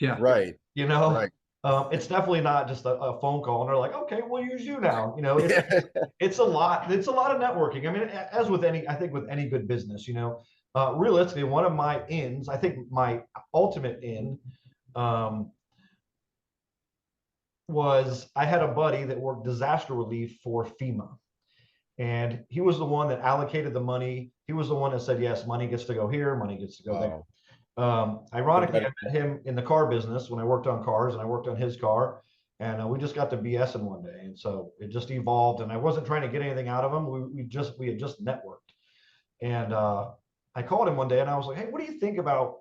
Yeah. Right. You know, Right. it's definitely not just a phone call and they're like, okay, we'll use you now. You know, it's a lot. It's a lot of networking. I mean, as with any, I think with any good business, you know, realistically, one of my ins, I think my ultimate in, um, was I had a buddy that worked disaster relief for FEMA. And he was the one that allocated the money. He was the one that said, yes, money gets to go here, money gets to go there. Wow. Ironically, I met Incredible. him in the car business when I worked on cars, and I worked on his car, and we just got to BSing one day, and so it just evolved. And I wasn't trying to get anything out of him. We had just networked, and I called him one day, and I was like, hey, what do you think about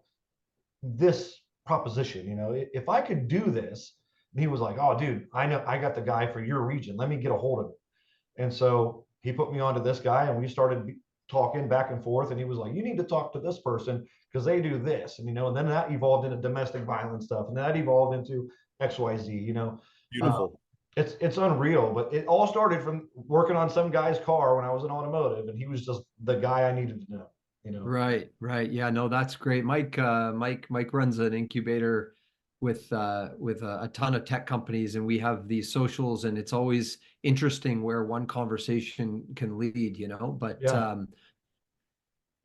this proposition? You know, if I could do this, and he was like, oh, dude, I know I got the guy for your region. Let me get a hold of it. And so he put me onto this guy, and we started talking back and forth. And he was like, "You need to talk to this person because they do this," and you know. And then that evolved into domestic violence stuff, and that evolved into XYZ. You know, uh, Beautiful. it's unreal. But it all started from working on some guy's car when I was in automotive, and he was just the guy I needed to know. You know. Right, right. Yeah, no, that's great. Mike runs an incubator with a ton of tech companies, and we have these socials, and it's always interesting where one conversation can lead, you know. Yeah.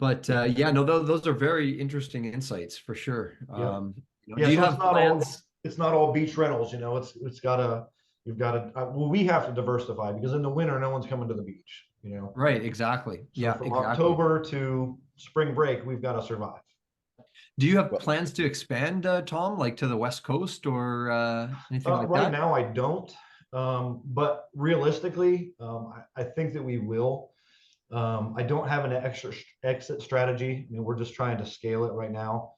Yeah, no, those are very interesting insights for sure. Yep. Do Yeah. you So have plans? it's not all beach rentals. You know, it's gotta you've got to well, we have to diversify because in the winter no one's coming to the beach. You know. Right, exactly. So Yeah, from exactly. October to spring break, we've got to survive. Do you have Well, plans to expand, Tom, like to the West Coast or anything like Right that? now, I don't. But realistically, I think that we will. I don't have an extra exit strategy. I mean, we're just trying to scale it right now.